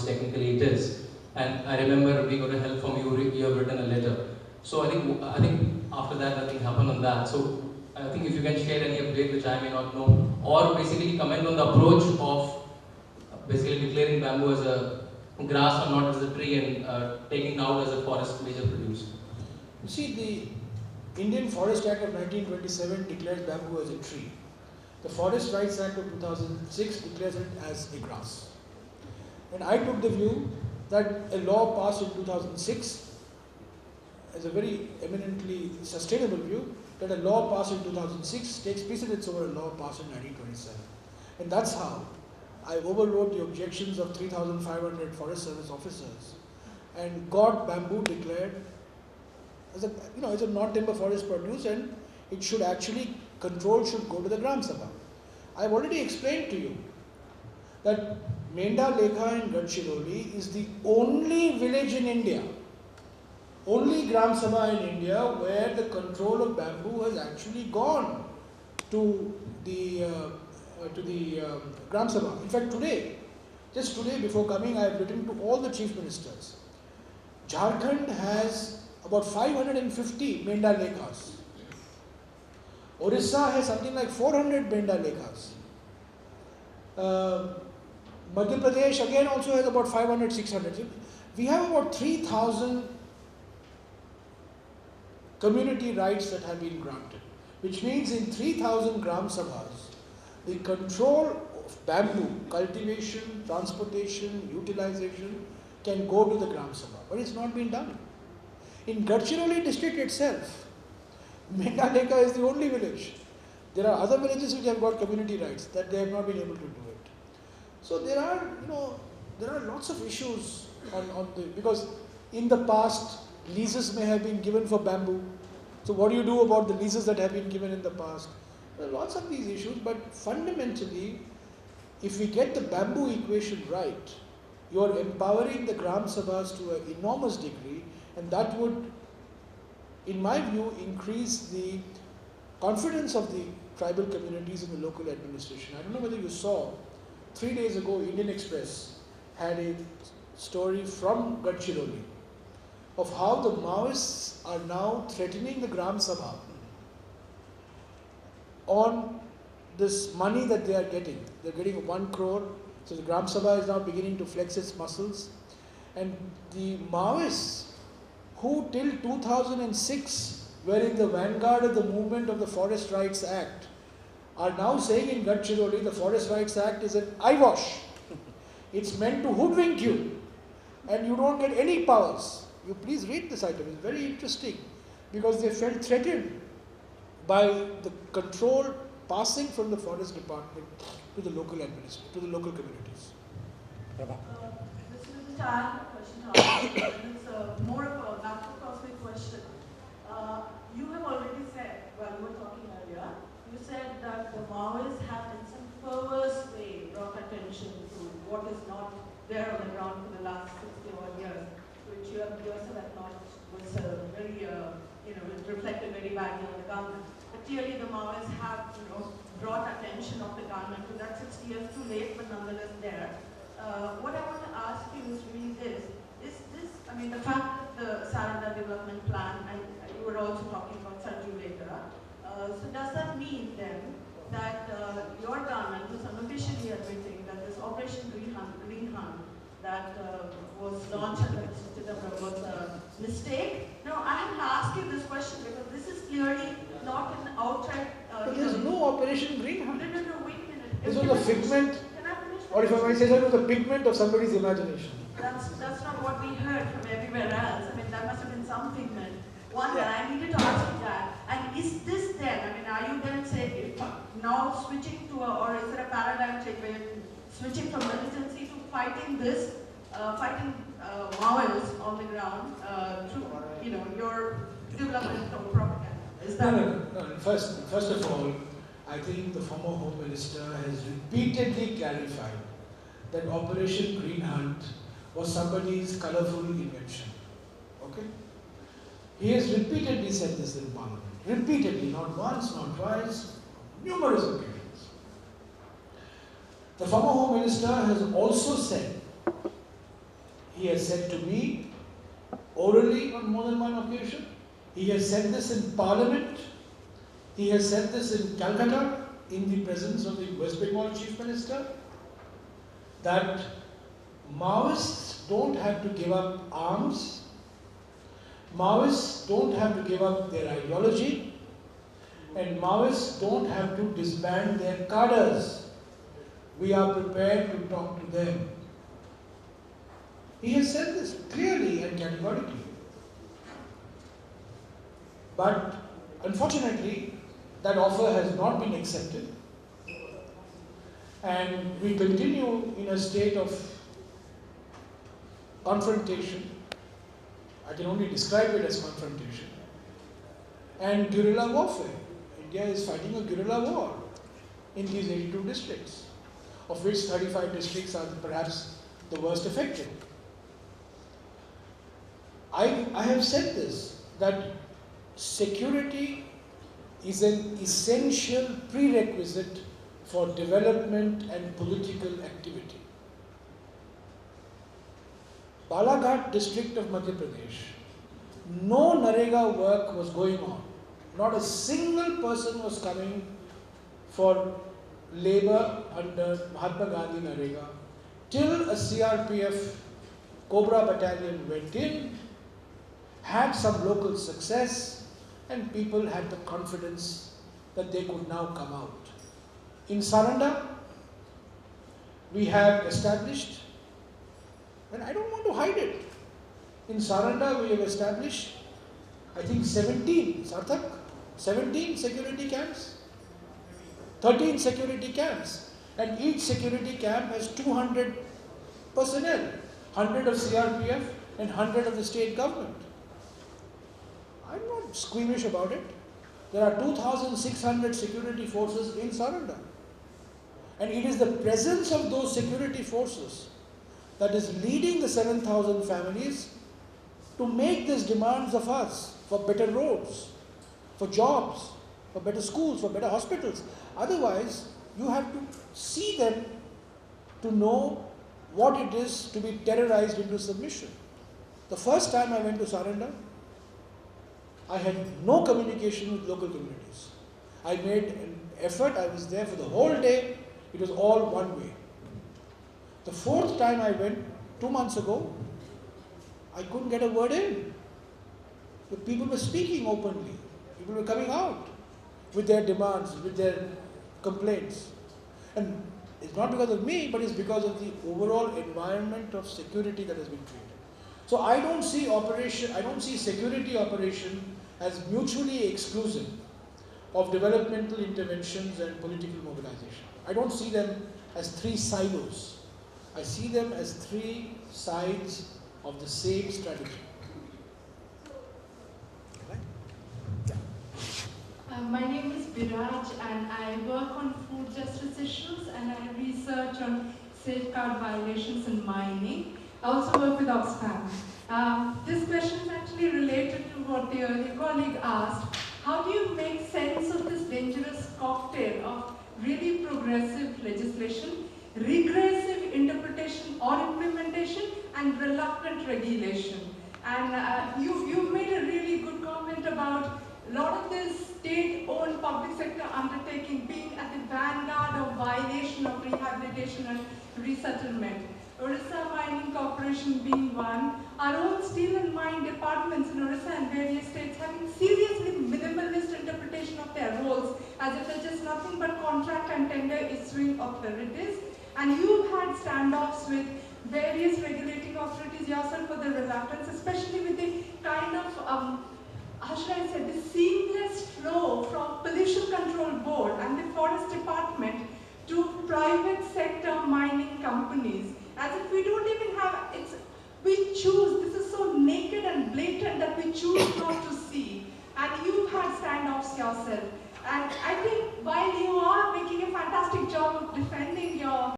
technically it is. And I remember we got a help from you. You have written a letter. So I think after that nothing happened on that. So I think if you can share any update which I may not know, or basically comment on the approach of basically declaring bamboo as a grass or not as a tree and taking it out as a forest major producer. You see, the Indian Forest Act of 1927 declares bamboo as a tree. The Forest Rights Act of 2006 declares it as a grass. And I took the view that a law passed in 2006 as a very eminently sustainable view, that a law passed in 2006 takes precedence over a law passed in 1927. And that's how I overrode the objections of 3,500 Forest Service officers and got bamboo declared as a non-timber forest produce, and it should actually, control should go to the Gram Sabha. I've already explained to you that Menda Lekha in Gadchiroli is the only village in India, only Gram Sabha in India where the control of bamboo has actually gone to the Gram Sabha. In fact, just today before coming, I have written to all the chief ministers. Jharkhand has about 550 Menda Lekhas. Orissa has something like 400 Menda Lekhas. Madhya Pradesh again also has about 500, 600. We have about 3,000 community rights that have been granted, which means in 3,000 Gram Sabhas, the control of bamboo, cultivation, transportation, utilization can go to the Gram Sabha, but it's not been done. In Gadchiroli district itself, Menda Lekha is the only village. There are other villages which have got community rights that they have not been able to do it. So there are lots of issues because in the past leases may have been given for bamboo. So what do you do about the leases that have been given in the past? There are lots of these issues, but fundamentally, if we get the bamboo equation right, you are empowering the Gram Sabhas to an enormous degree, and that would, in my view, increase the confidence of the tribal communities in the local administration. I don't know whether you saw, 3 days ago, Indian Express had a story from Gadchiroli of how the Maoists are now threatening the Gram Sabha on this money that they are getting. They are getting 1 crore. So the Gram Sabha is now beginning to flex its muscles. And the Maoists, who till 2006 were in the vanguard of the movement of the Forest Rights Act, are now saying in Gadchiroli the Forest Rights Act is an eyewash. It's meant to hoodwink you and you don't get any powers. You please read this item, it's very interesting, because they felt threatened by the control passing from the Forest Department to the local administration, to the local communities. Mr. Minister, I have a question to ask you, and it's more of a macrocosmic question. You have already said, while you were talking earlier, you said that the Maoists have in some perverse way brought attention to what is not there on the ground for the last 60 odd years, which you have yourself acknowledged was very, it reflected very badly on the government. But clearly the Maoists have, brought attention of the government to that 60 years too late, but nonetheless there. What I want to ask you is really this, the fact that the Saranda development plan, and you were also talking about Sanju later, so does that mean then that your government was unofficially admitting that this Operation Green Hunt that was launched under Mr. Chidambaram was a mistake? No, I have to ask you this question because this is clearly not an outright... but there is no Operation Green Hunt. No, wait a minute. This was a figment, or if I might say so, it was a pigment of somebody's imagination. That's not what we heard from everywhere else. That must have been some pigment. One, I needed to ask you that. And is this then, are you then saying, now switching to, or is there a paradigm change where you're switching from militancy to fighting this, fighting Maoists on the ground through, your development of propaganda? Is that... No. First of all, I think the former Home Minister has repeatedly clarified that Operation Green Hunt was somebody's colourful invention. Okay? He has repeatedly said this in Parliament. Repeatedly, not once, not twice, numerous occasions. The former Home Minister has also said He has said to me orally on more than one occasion. He has said this in Parliament. He has said this in Calcutta in the presence of the West Bengal Chief Minister, that Maoists don't have to give up arms, Maoists don't have to give up their ideology, and Maoists don't have to disband their cadres. We are prepared to talk to them. He has said this clearly and categorically. But unfortunately, that offer has not been accepted. And we continue in a state of confrontation. I can only describe it as confrontation. And guerrilla warfare. India is fighting a guerrilla war in these 82 districts, of which 35 districts are perhaps the worst affected. I have said this, that security is an essential prerequisite for development and political activity. Balaghat district of Madhya Pradesh, no Narega work was going on. Not a single person was coming for labor under Mahatma Gandhi Narega till a CRPF Cobra battalion went in, had some local success, and people had the confidence that they could now come out. In Saranda, we have established, and I don't want to hide it, in Saranda we have established, I think 17 security camps, 13 security camps, and each security camp has 200 personnel, 100 of CRPF and 100 of the state government. I'm not squeamish about it. There are 2,600 security forces in Saranda. And it is the presence of those security forces that is leading the 7,000 families to make these demands of us for better roads, for jobs, for better schools, for better hospitals. Otherwise, you have to see them to know what it is to be terrorized into submission. The first time I went to Saranda, I had no communication with local communities. I made an effort, I was there for the whole day, it was all one way. The fourth time I went, 2 months ago, I couldn't get a word in. The people were speaking openly. People were coming out with their demands, with their complaints. And it's not because of me, but it's because of the overall environment of security that has been created. So I don't see security operation as mutually exclusive of developmental interventions and political mobilization. I don't see them as three silos. I see them as three sides of the same strategy. My name is Biraj and I work on food justice issues and I research on safeguard violations in mining. I also work with Oxfam. This question is actually related to what your colleague asked. How do you make sense of this dangerous cocktail of really progressive legislation, regressive interpretation or implementation, and reluctant regulation? And you made a really good comment about a lot of this state-owned public sector undertaking being at the vanguard of violation of rehabilitation and resettlement. Orissa Mining Corporation being one, our own steel and mine departments in Orissa and various states having seriously minimalist interpretation of their roles as if they're just nothing but contract and tender issuing authorities. And you've had standoffs with various regulating authorities yourself for the reluctance, especially with the kind of how should I say, the seamless flow from Pollution Control Board and the Forest Department to private sector mining companies. As if we don't even have, we choose, this is so naked and blatant that we choose not to see. And you've had standoffs yourself. And I think while you are making a fantastic job of defending your